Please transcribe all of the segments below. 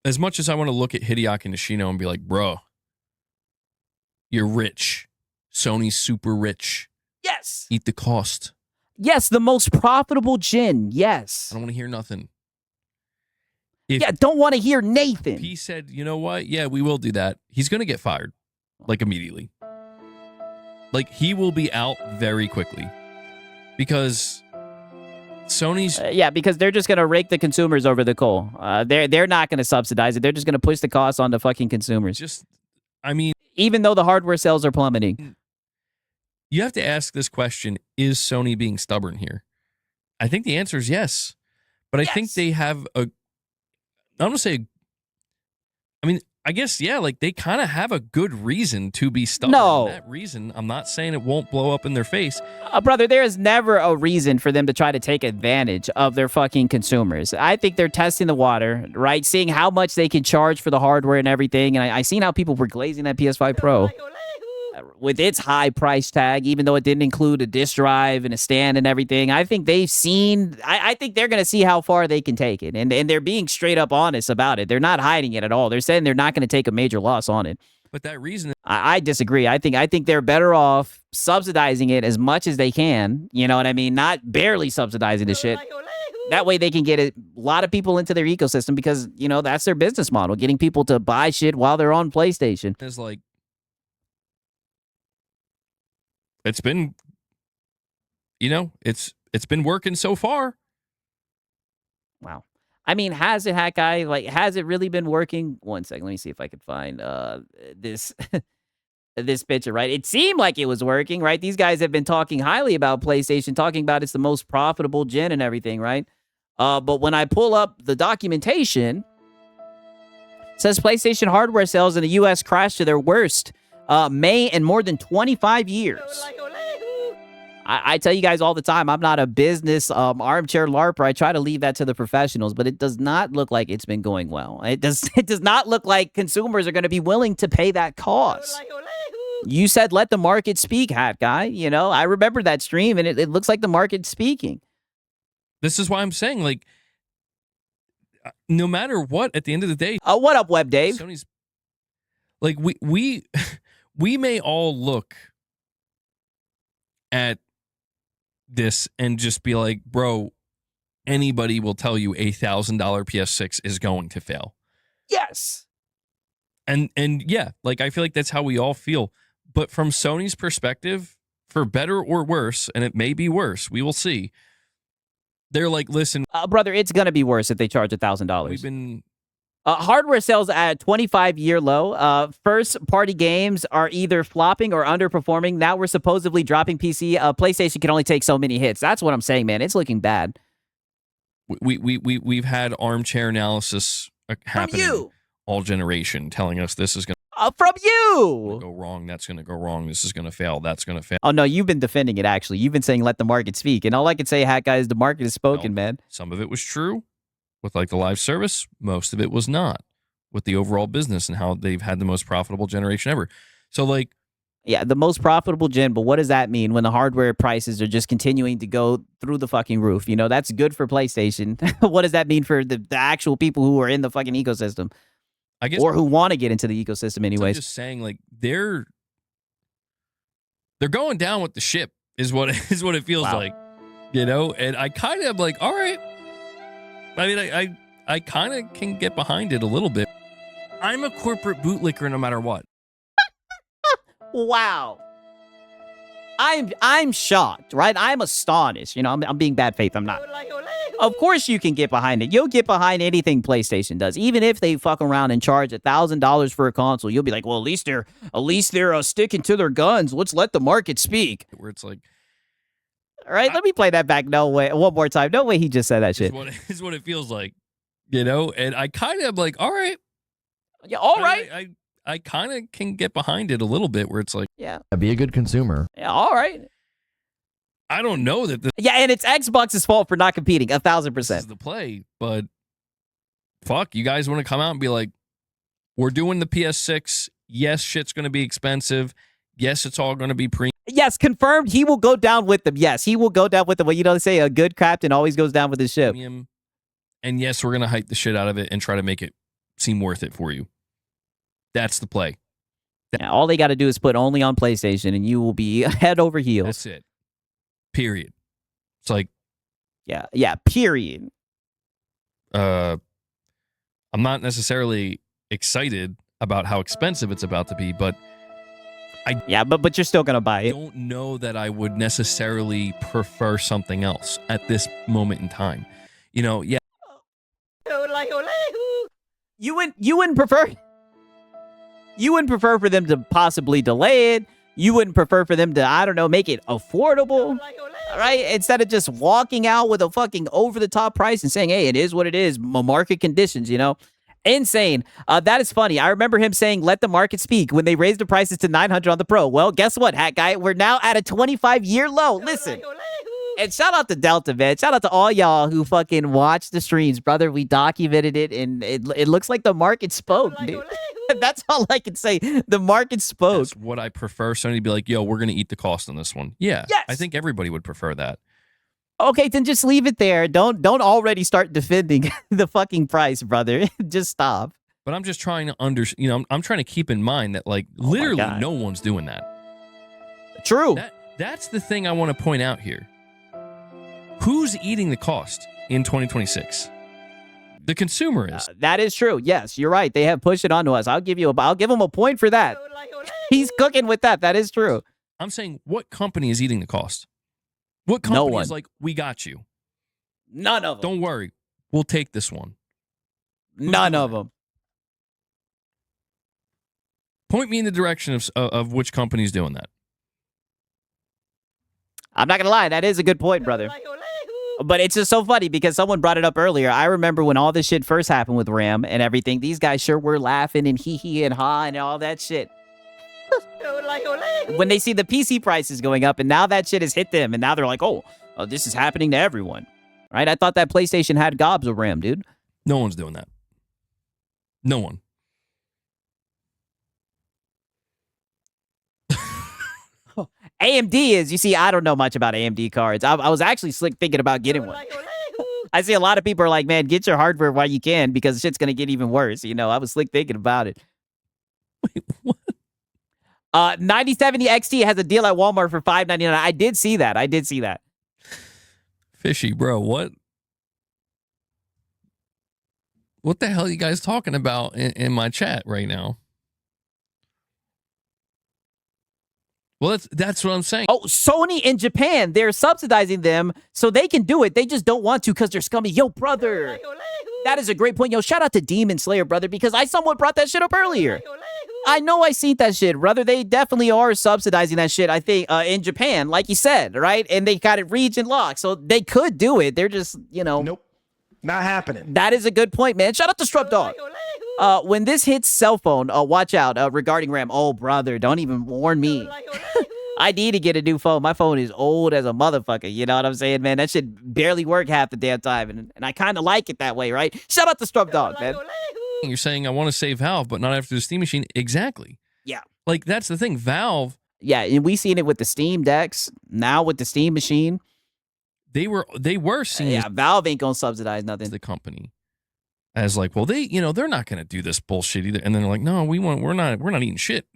as much as I want to look at Hideaki Nishino and be like, bro, you're rich. Sony's super rich. Yes. Eat the cost. Yes, the most profitable gen. Yes. I don't want to hear nothing. Don't want to hear Nathan. He said, you know what? Yeah, we will do that. He's going to get fired, like, immediately. Like, he will be out very quickly. Because Sony's... because they're just going to rake the consumers over the coal. They're not going to subsidize it. They're just going to push the cost on the fucking consumers. Even though the hardware sales are plummeting. You have to ask this question, is Sony being stubborn here? I think the answer is yes. But I think they have I don't want to say, I guess, like, they kind of have a good reason to be stubborn. No. And that reason, I'm not saying it won't blow up in their face. Brother, there is never a reason for them to try to take advantage of their fucking consumers. I think they're testing the water, right? Seeing how much they can charge for the hardware and everything. And I seen how people were glazing that PS5 Pro with its high price tag, even though it didn't include a disk drive and a stand and everything. I think they've seen, I think they're going to see how far they can take it. And they're being straight up honest about it. They're not hiding it at all. They're saying they're not going to take a major loss on it. But that reason... I disagree. I think they're better off subsidizing it as much as they can. You know what I mean? Not barely subsidizing the shit. That way they can get a lot of people into their ecosystem because, that's their business model, getting people to buy shit while they're on PlayStation. It's like, it's been, it's been working so far. Wow. Has it, Hat Guy? Like, has it really been working? One second. Let me see if I can find this this picture, right? It seemed like it was working, right? These guys have been talking highly about PlayStation, talking about it's the most profitable gen and everything, right? But when I pull up the documentation, it says PlayStation hardware sales in the U.S. crashed to their worst May in more than 25 years. I tell you guys all the time, I'm not a business armchair LARPer. I try to leave that to the professionals, but it does not look like it's been going well. It does not look like consumers are going to be willing to pay that cost. You said let the market speak, Hat Guy. I remember that stream, and it looks like the market's speaking. This is why I'm saying, like, no matter what, at the end of the day... what up, Web Dave? Sony's... Like, we may all look at this and just be like, bro, anybody will tell you $1,000 PS6 is going to fail. Yes. And yeah, like, I feel like that's how we all feel. But from Sony's perspective, for better or worse, and it may be worse, we will see, they're like, listen... brother, it's going to be worse if they charge $1,000. We've been... hardware sales at 25-year low. First-party games are either flopping or underperforming. Now we're supposedly dropping PC. PlayStation can only take so many hits. That's what I'm saying, man. It's looking bad. We've had armchair analysis happening all generation, telling us this is going from you! to go wrong. That's going to go wrong. This is going to fail. That's going to fail. Oh, no, you've been defending it, actually. You've been saying let the market speak. And all I can say, Hat Guy, is the market has spoken, man. Some of it was true. With, like, the live service, most of it was not. With the overall business and how they've had the most profitable generation ever. So, like... Yeah, the most profitable gen, but what does that mean when the hardware prices are just continuing to go through the fucking roof? That's good for PlayStation. What does that mean for the actual people who are in the fucking ecosystem? I guess... Or who want to get into the ecosystem anyways. I'm just saying, like, they're going down with the ship, is what it feels like. And I kind of like, all right... I mean, I kind of can get behind it a little bit. I'm a corporate bootlicker no matter what. Wow. I'm shocked, right? I'm astonished. I'm being bad faith. I'm not. Of course you can get behind it. You'll get behind anything PlayStation does. Even if they fuck around and charge $1,000 for a console, you'll be like, well, at least they're sticking to their guns. Let's let the market speak. Where it's like... All right, let me play that back. No way. One more time. No way he just said that shit. Is what it feels like, And I kind of like, all right. Yeah, all right. I kind of can get behind it a little bit where it's like... Yeah. Be a good consumer. Yeah, all right. I don't know that... Yeah, and it's Xbox's fault for not competing, 1,000%. This is the play, but... Fuck, you guys want to come out and be like, we're doing the PS6. Yes, shit's going to be expensive. Yes, it's all going to be premium. Yes, confirmed. He will go down with them. Yes, he will go down with them. Well, they say a good captain always goes down with his ship. And yes, we're going to hype the shit out of it and try to make it seem worth it for you. That's the play. Yeah, all they got to do is put only on PlayStation, and you will be head over heels. That's it. Period. It's like, yeah. Period. I'm not necessarily excited about how expensive it's about to be, but but you're still gonna buy I it. don't know that I would necessarily prefer something else at this moment in time. You know, yeah. You wouldn't prefer. You wouldn't prefer for them to possibly delay it. You wouldn't prefer for them to, I don't know, make it affordable, right? Instead of just walking out with a fucking over-the-top price and saying, hey, it is what it is, market conditions, you know? Insane. That is funny. I remember him saying, let the market speak when they raised the prices to $900 on the Pro. Well, guess what, Hat Guy? We're now at a 25-year low. Listen. And shout out to Delta, man. Shout out to all y'all who fucking watched the streams, brother. We documented it, and it looks like the market spoke, dude. That's all I can say. The market spoke. That's what I prefer. Sony to be like, yo, we're going to eat the cost on this one. Yeah. Yes. I think everybody would prefer that. Okay, then just leave it there. Don't already start defending the fucking price, brother. Just stop. But I'm just trying to I'm trying to keep in mind that, like, literally no one's doing that. True. That's the thing I want to point out here. Who's eating the cost in 2026? The consumer is. That is true. Yes, you're right. They have pushed it onto us. I'll give him a point for that. He's cooking with that. That is true. I'm saying, what company is eating the cost? What company is like, we got you? None of them. Don't worry. We'll take this one. None of them. Point me in the direction of which company's doing that. I'm not going to lie. That is a good point, brother. But it's just so funny because someone brought it up earlier. I remember when all this shit first happened with RAM and everything. These guys sure were laughing and hee and ha and all that shit. When they see the PC prices going up, and now that shit has hit them, and now they're like, oh, this is happening to everyone. Right? I thought that PlayStation had gobs of RAM, dude. No one's doing that. No one. AMD is, you see, I don't know much about AMD cards. I was actually slick thinking about getting one. I see a lot of people are like, man, get your hardware while you can because shit's going to get even worse. You know, I was slick thinking about it. Wait, what? 9070 XT has a deal at Walmart for $5.99. I did see that. Fishy, bro. What the hell are you guys talking about in my chat right now? Well, that's what I'm saying. Oh, Sony in Japan, they're subsidizing them so they can do it. They just don't want to because they're scummy. Yo, brother. That is a great point. Yo, shout out to Demon Slayer, brother, because I somewhat brought that shit up earlier. I know I seen that shit, brother. They definitely are subsidizing that shit, I think, in Japan, like you said, right? And they got it region locked, so they could do it. They're just, you know. Nope. Not happening. That is a good point, man. Shout out to Strub Dog. When this hits cell phone, watch out regarding RAM. Oh, brother, don't even warn me. I need to get a new phone. My phone is old as a motherfucker. You know what I'm saying, man? That shit barely work half the damn time, and I kind of like it that way, right? Shout out to Strub Dog, man. You're saying I want to save Valve, but not after the Steam machine. Exactly. Yeah. Like, that's the thing. Valve. Yeah, and we seen it with the Steam Decks. Now with the Steam machine. They were seen Yeah, Valve ain't gonna subsidize nothing. the company as like, well, they're not gonna do this bullshit either. And then they're like, no, we're not eating shit.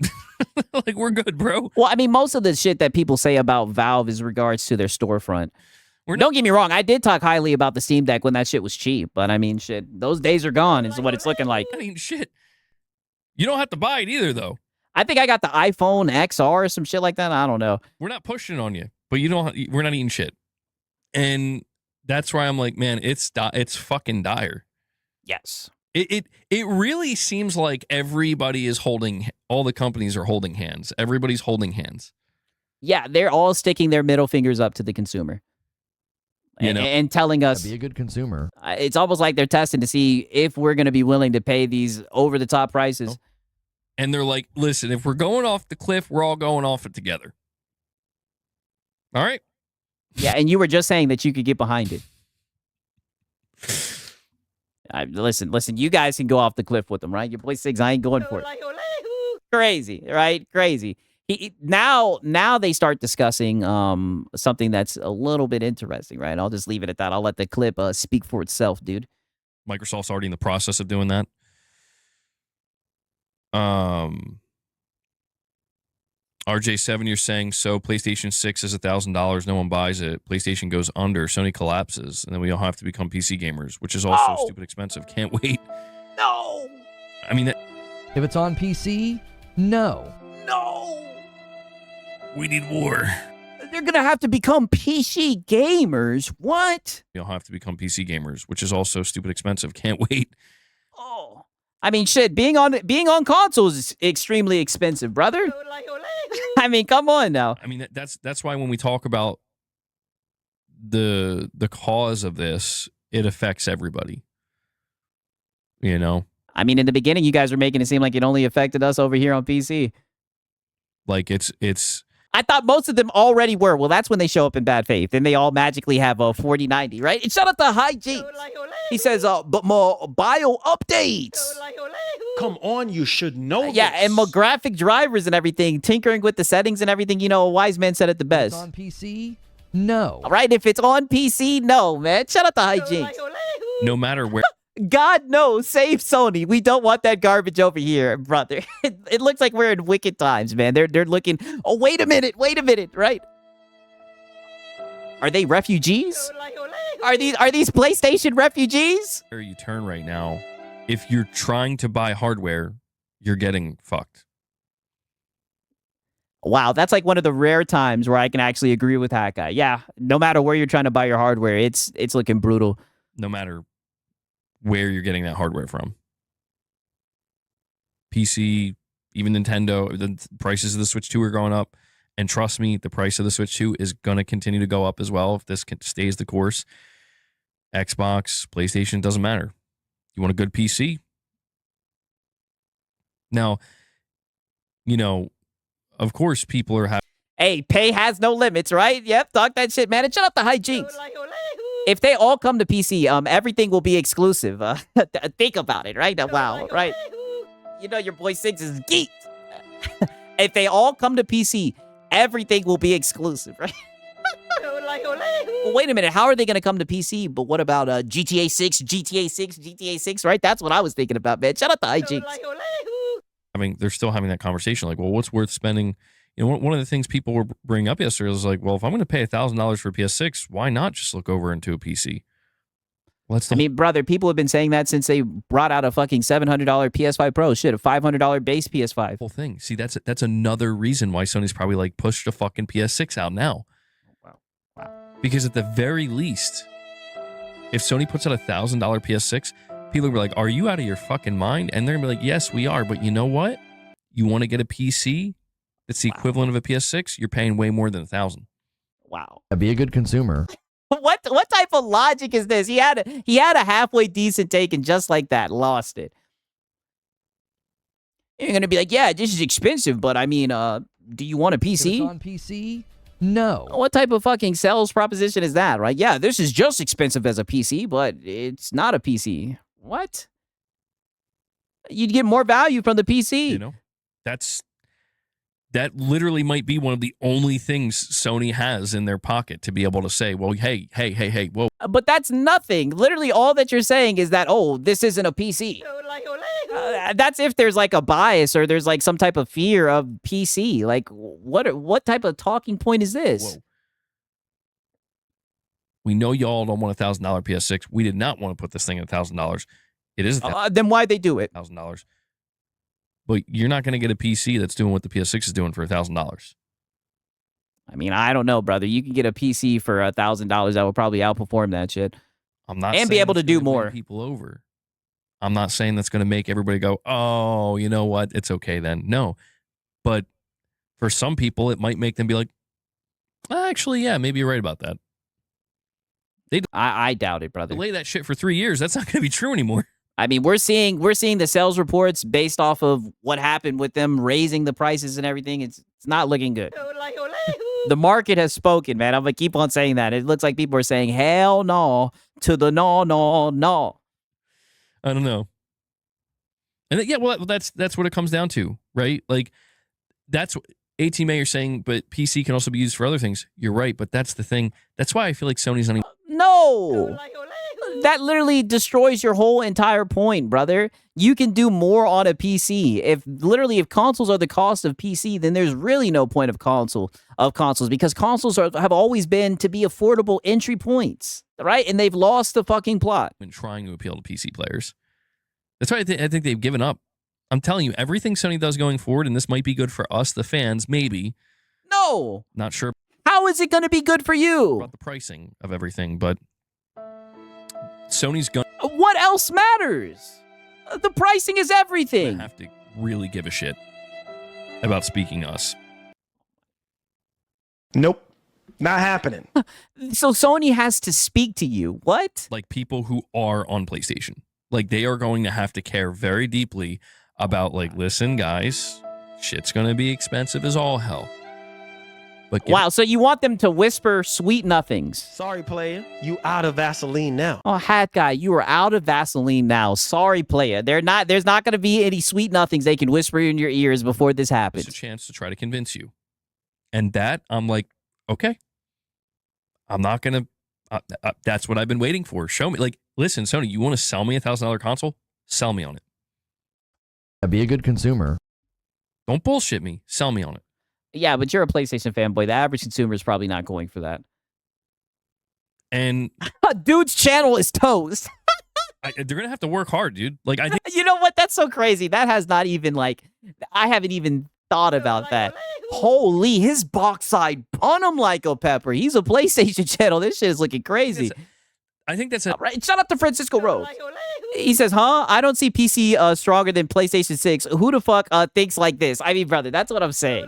Like, we're good, bro. Well, I mean, most of the shit that people say about Valve is regards to their storefront. Don't get me wrong, I did talk highly about the Steam Deck when that shit was cheap, but I mean, shit, those days are gone is what it's looking like. I mean, shit. You don't have to buy it either, though. I think I got the iPhone XR or some shit like that. I don't know. We're not pushing it on you, but we're not eating shit. And that's why I'm like, man, it's fucking dire. Yes. It really seems like everybody is all the companies are holding hands. Everybody's holding hands. Yeah, they're all sticking their middle fingers up to the consumer. And telling us, be a good consumer. It's almost like they're testing to see if we're going to be willing to pay these over-the-top prices. And they're like, listen, if we're going off the cliff, we're all going off it together. All right? Yeah, and you were just saying that you could get behind it. Listen, you guys can go off the cliff with them, right? Your boy Siggs, I ain't going for it. Crazy, right? Crazy. Now they start discussing something that's a little bit interesting, right? I'll just leave it at that. I'll let the clip speak for itself, dude. Microsoft's already in the process of doing that. RJ7, you're saying, so PlayStation 6 is $1,000. No one buys it. PlayStation goes under. Sony collapses. And then we all have to become PC gamers, which is also stupid expensive. Can't wait. No. I mean, If it's on PC, no. No. we need war. They're going to have to become PC gamers. What? We all have to become PC gamers, which is also stupid expensive. Can't wait. Oh. I mean, shit, being on consoles is extremely expensive, brother. I mean, come on now. I mean, that's why when we talk about the cause of this, it affects everybody. You know? I mean, in the beginning, you guys were making it seem like it only affected us over here on PC. Like it's I thought most of them already were. Well, that's when they show up in bad faith. Then they all magically have a 4090, right? And shout out to High Jinx. He says, but more bio updates. Come on, you should know Yeah, this. and more graphic drivers and everything, tinkering with the settings and everything. You know, a wise man said it the If best. it's on PC, no. All right, if it's on PC, no, man. Shout out to High Jinx. no matter where God knows, save Sony. We don't want that garbage over here, brother. It looks like we're in wicked times, man. They're looking. Oh, wait a minute, right? Are they refugees? Are these PlayStation refugees? you turn right now, if you're trying to buy hardware, you're getting fucked. Wow, that's like one of the rare times where I can actually agree with Hat Guy. Yeah, no matter where you're trying to buy your hardware, it's looking brutal. No matter where you're getting that hardware from. PC, even Nintendo, the prices of the Switch 2 are going up. And trust me, the price of the Switch 2 is going to continue to go up as well if this stays the course. Xbox, PlayStation, doesn't matter. You want a good PC? Now, you know, of course people are having... Hey, pay has no limits, right? Yep, talk that shit, man. And shut up the High Jinx. If they all come to PC, everything will be exclusive. Think about it, right? Wow, right? You know your boy Six is geeked. If they all come to PC, everything will be exclusive, right? Well, wait a minute. How are they going to come to PC? But what about GTA 6, GTA 6, GTA 6, right? That's what I was thinking about, man. Shout out to High Jinx. They're still having that conversation. Like, well, what's worth spending? You know, one of the things people were bringing up yesterday was like, well, if I'm going to pay $1,000 for a PS6, why not just look over into a PC? Well, that's I mean, brother, people have been saying that since they brought out a fucking $700 PS5 Pro. Shit, a $500 base PS5. whole thing. See, that's another reason why Sony's probably like pushed a fucking PS6 out now. Wow. Because at the very least, if Sony puts out a $1,000 PS6, people will be like, are you out of your fucking mind? And they're going to be like, yes, we are. But you know what? You want to get a PC that's the equivalent of a PS6? You're paying way more than $1,000. Wow. Be a good consumer. What type of logic is this? He had a halfway decent take and just like that, lost it. You're going to be like, yeah, this is expensive, but I mean, do you want a If it's PC? on PC, no. What type of fucking sales proposition is that, right? Yeah, this is just expensive as a PC, but it's not a PC. What? You'd get more value from the PC. You know, that literally might be one of the only things Sony has in their pocket to be able to say, well, hey, whoa. But that's nothing. Literally, all that you're saying is that, oh, this isn't a PC. That's if there's like a bias or there's like some type of fear of PC. Like, what type of talking point is this? Whoa. We know y'all don't want a $1,000 PS6. We did not want to put this thing at $1,000. It is Then why'd they do it? $1,000. But you're not going to get a PC that's doing what the PS6 is doing for $1,000. I mean, I don't know, brother. You can get a PC for $1,000 that will probably outperform that shit. I'm not And be saying able to it's do gonna win more. people over. I'm not saying that's going to make everybody go, oh, you know what? It's okay then. No. But for some people, it might make them be like, actually, yeah, maybe you're right about that. I doubt it, brother. Delay that shit for 3 years. That's not going to be true anymore. I mean, we're seeing the sales reports based off of what happened with them raising the prices and everything. It's not looking good. The market has spoken, man. I'm gonna keep on saying that. It looks like people are saying hell no to the no. I don't know. And yeah, well, that's what it comes down to, right? Like, that's 18 May. You're saying, but PC can also be used for other things. You're right, but that's the thing. That's why I feel like Sony's not even. No. That literally destroys your whole entire point, brother. You can do more on a PC. If consoles are the cost of PC, then there's really no point of consoles because consoles have always been to be affordable entry points, right? And they've lost the fucking plot. Been trying to appeal to PC players. That's why I think they've given up. I'm telling you, everything Sony does going forward, and this might be good for us, the fans, maybe. No. Not sure How is it going to be good for you? about the pricing of everything, but Sony's going What else matters? The pricing is to everything. have to really give a shit about speaking to us. Nope. Not happening. So Sony has to speak to you. What? Like people who are on PlayStation. Like they are going to have to care very deeply about like, listen, guys, shit's going to be expensive as all hell. But Wow, so you want them to whisper sweet nothings. Sorry, player. You out of Vaseline now. Oh, hat guy, you are out of Vaseline now. Sorry, player. There's not going to be any sweet nothings they can whisper in your ears before this it's a happens. chance to try to convince you. And that, I'm like, okay. I'm not going to, that's what I've been waiting for. Show me, like, listen, Sony, you want to sell me $1,000 console? Sell me on it. Be a good consumer. Don't bullshit me. Sell me on it. Yeah, but you're a PlayStation fanboy. The average consumer is probably not going for that. And Dude's channel is toast. they're going to have to work hard, dude. Like, I think You know what? That's so crazy. That has not even I haven't even thought about that. Holy, his box side pun him like a pepper. He's a PlayStation channel. This shit is looking crazy. I think that's a, Right, shout out to Francisco Rose. He says, huh? I don't see PC stronger than PlayStation 6. Who the fuck thinks like this? I mean, brother, that's what I'm saying.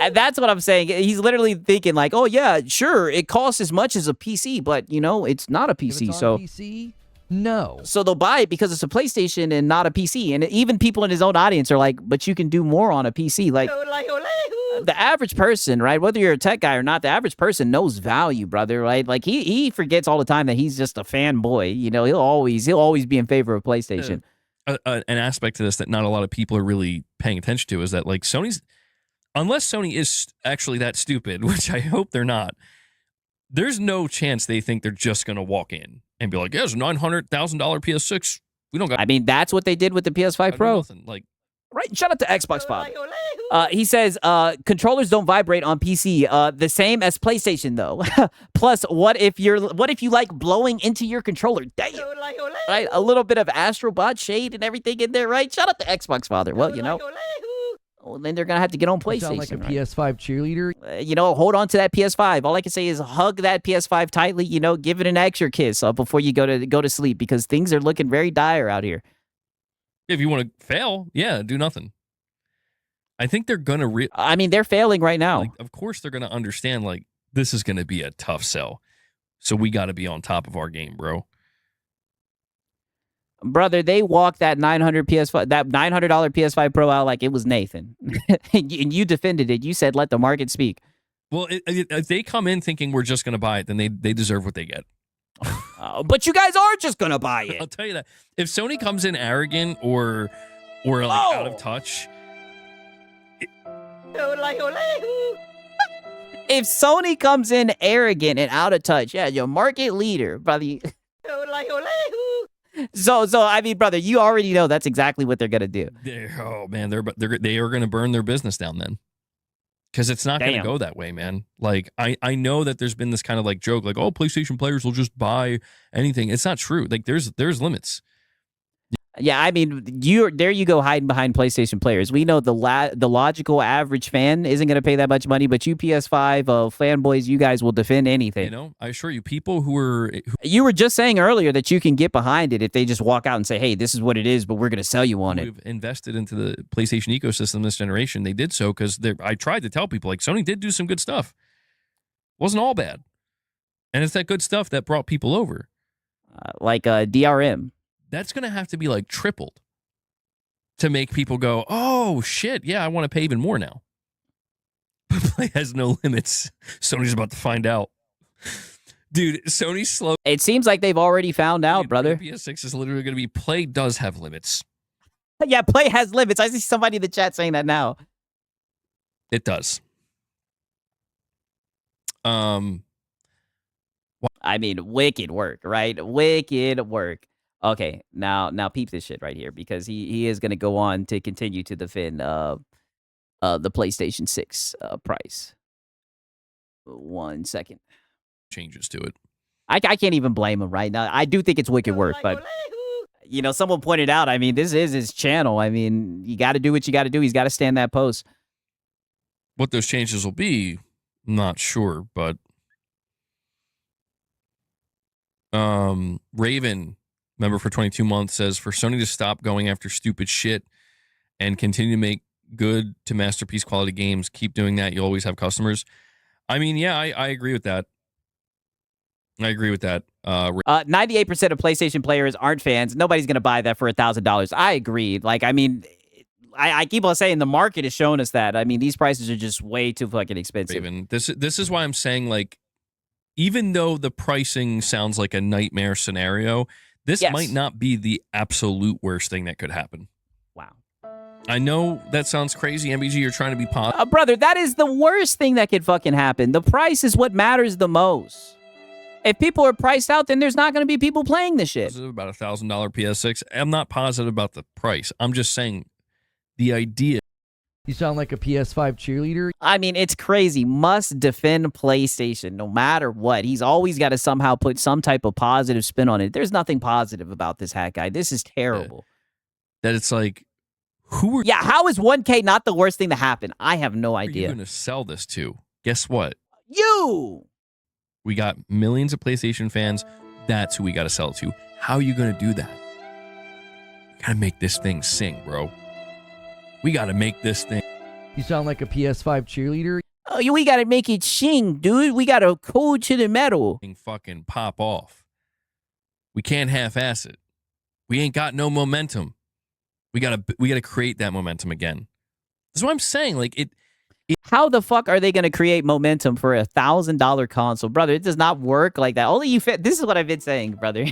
And that's what I'm saying. He's literally thinking like, oh, yeah, sure, it costs as much as a PC, but, you know, it's not a If PC. it's So on PC, no. so they'll buy it because it's a PlayStation and not a PC. And even people in his own audience are like, but you can do more on a PC. Like, the average person, right? Whether you're a tech guy or not, the average person knows value, brother, right? Like he forgets all the time that he's just a fanboy. You know, he'll always be in favor of PlayStation. an aspect to this that not a lot of people are really paying attention to is that like unless Sony is actually that stupid, which I hope they're not, there's no chance they think they're just going to walk in and be like, yeah, it's a $900,000 PS6. We don't got I mean, that's what they did with the PS5 Pro. nothing. Like, Right? Shout out to Xbox Bob. He says, controllers don't vibrate on PC. The same as PlayStation, though. Plus, what if you like blowing into your controller? Damn. Right? A little bit of Astrobot shade and everything in there, right? Shout out to Xbox Father. Well, you know. Well, then they're going to have to get on You PlayStation. sound like a right? PS5 cheerleader. You know, hold on to that PS5. All I can say is hug that PS5 tightly. You know, give it an extra kiss before you go to sleep because things are looking very dire out here. if you want to fail, yeah, do nothing. I think they're going to I mean, they're failing right now. like, of course they're going to understand like this is going to be a tough sell. So we got to be on top of our game, bro. Brother, they walked that $900 PS5 Pro out like it was Nathan. And you defended it. You said, let the market speak. Well, if they come in thinking we're just going to buy it, then they deserve what they get. But you guys are just going to buy I'll it. tell you that. If Sony comes in arrogant or like out of touch, If Sony comes in arrogant and out of touch, yeah, your market leader, brother. So I mean, brother, you already know that's exactly what they're going to do. oh man, they are going to burn their business down then. Because it's not going to Damn. go that way, man. Like, I know that there's been this kind of like joke, like, oh, PlayStation players will just buy anything. It's not true. Like, there's limits. Yeah, I mean, there you go hiding behind PlayStation players. We know the logical average fan isn't going to pay that much money, but you PS5 fanboys, you guys will defend anything. You know, I assure you, people who You were just saying earlier that you can get behind it if they just walk out and say, hey, this is what it is, but we're going to sell you on it. have invested into the PlayStation ecosystem this generation, they did so because I tried to tell people, like, Sony did do some good stuff. Wasn't all bad. And it's that good stuff that brought people over. Like DRM. That's going to have to be like tripled to make people go, oh, shit, yeah, I want to pay even more now. But Play has no limits. Sony's about to find out. Dude, Sony's slow. It seems like they've already found out, brother. PS6 is literally going to be Play does have limits. Yeah, Play has limits. I see somebody in the chat saying that now. It does. I mean, wicked work, right? Wicked work. Okay, now peep this shit right here because he is gonna go on to continue to defend the PlayStation 6 price. 1 second. Changes to it. I can't even blame him right now. I do think it's wicked work, but you know, someone pointed out, I mean, this is his channel. I mean, you got to do what you got to do. He's got to stand that post. What those changes will be, not sure, but Raven, member for 22 months, says for Sony to stop going after stupid shit and continue to make good to masterpiece quality games, keep doing that. You'll always have customers. I mean, yeah, I agree with that. I agree with that. 98% of PlayStation players aren't fans. Nobody's going to buy that for $1,000. I agree. Like, I mean, I keep on saying the market has shown us that. I mean, these prices are just way too fucking expensive. Raven, this is why I'm saying, like, even though the pricing sounds like a nightmare scenario, this might not be the absolute worst thing that could happen. Wow. I know that sounds crazy, MBG. You're trying to be positive. Brother, that is the worst thing that could fucking happen. The price is what matters the most. If people are priced out, then there's not going to be people playing this shit. About a $1,000 PS6. I'm not positive about the price. I'm just saying the idea. You sound like a PS5 cheerleader. I mean, it's crazy. Must defend PlayStation no matter what. He's always got to somehow put some type of positive spin on it. There's nothing positive about this hat guy. This is terrible. That it's like, who are how is 1K not the worst thing to happen? I have no are you idea. going to sell this to? Guess what? You! We got millions of PlayStation fans. That's who we got to sell it to. How are you going to do that? We got to make this thing sing, bro. We got to make this thing. You sound like a PS5 cheerleader. Oh, we got to make it sing, dude. We got to code to the metal. Fucking pop off. We can't half-ass it. We ain't got no momentum. We gotta create that momentum again. That's what I'm saying. Like it. How the fuck are they going to create momentum for a $1,000 console? Brother, it does not work like that. Only you fit. This is what I've been saying, brother.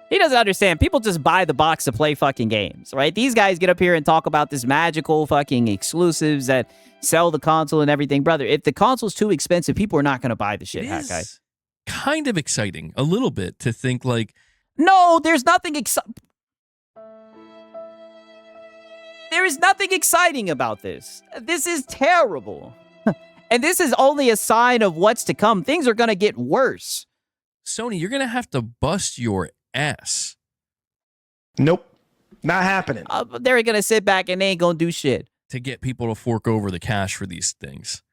He doesn't understand. People just buy the box to play fucking games, right? These guys get up here and talk about this magical fucking exclusives that sell the console and everything. Brother, if the console's too expensive, people are not going to buy the shit, hat guy. Kind of exciting, a little bit, to think like... No, there's nothing exciting. There is nothing exciting about this. This is terrible. And this is only a sign of what's to come. Things are going to get worse. Sony, you're going to have to bust your ass. Nope. Not happening. They're going to sit back and they ain't going to do shit. To get people to fork over the cash for these things.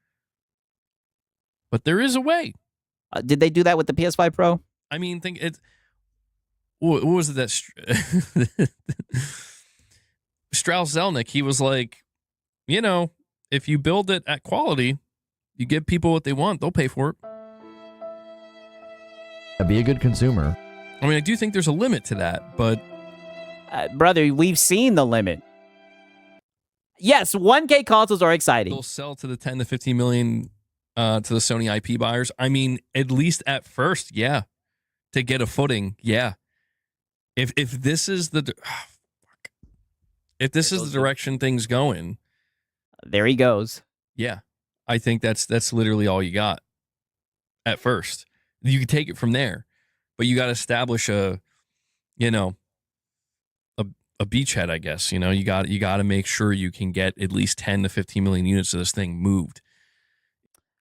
But there is a way. Did they do that with the PS5 Pro? I mean, think it. What was it that Strauss Zelnick? He was like, you know, if you build it at quality, you give people what they want, they'll pay for it. Be a good consumer. I mean, I do think there's a limit to that, but brother, we've seen the limit. Yes, 1K consoles are exciting. They'll sell to the 10 to 15 million to the Sony IP buyers. I mean, at least at first, yeah. To get a footing, yeah. If this is the if this is the direction things going, there he goes. Yeah, I think that's literally all you got. At first, you can take it from there, but you got to establish a beachhead, I guess. You know, you got to make sure you can get at least 10 to 15 million units of this thing moved.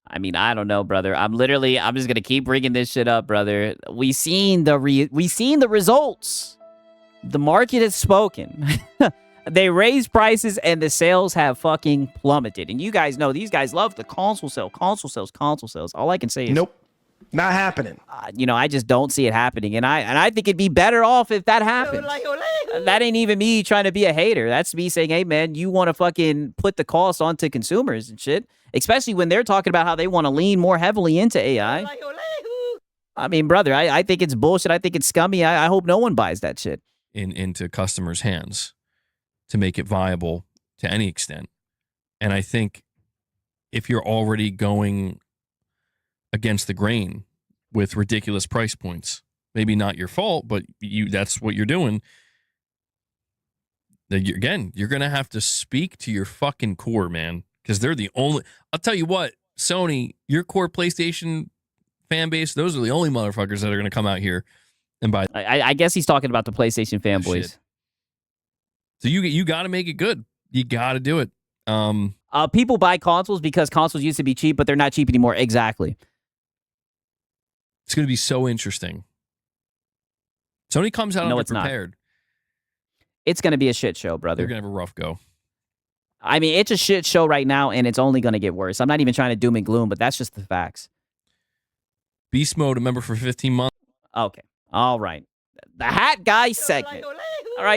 I mean, I don't know, brother. I'm just gonna keep bringing this shit up, brother. We seen the results. The market has spoken. They raised prices and the sales have fucking plummeted. And you guys know these guys love the console sales. All I can say is nope, not happening. I just don't see it happening. And I think it'd be better off if that happened. That ain't even me trying to be a hater. That's me saying, hey man, you want to fucking put the cost onto consumers and shit. Especially when they're talking about how they want to lean more heavily into AI. I mean, brother, I think it's bullshit. I think it's scummy. I hope no one buys that shit. Into customers' hands to make it viable to any extent. And I think if you're already going against the grain with ridiculous price points, maybe not your fault, but that's what you're doing. Again, you're going to have to speak to your fucking core, man. Because they're the only... I'll tell you what, Sony, your core PlayStation fan base, those are the only motherfuckers that are going to come out here and buy. I guess he's talking about the PlayStation fanboys. Shit. So you got to make it good. You got to do it. People buy consoles because consoles used to be cheap, but they're not cheap anymore. Exactly. It's going to be so interesting. Sony comes out No, it's not. unprepared. It's going to be a shit show, brother. They're going to have a rough go. I mean, it's a shit show right now, and it's only going to get worse. I'm not even trying to doom and gloom, but that's just the facts. Beast Mode, a member for 15 months. Okay. All right. The hat guy segment. All right.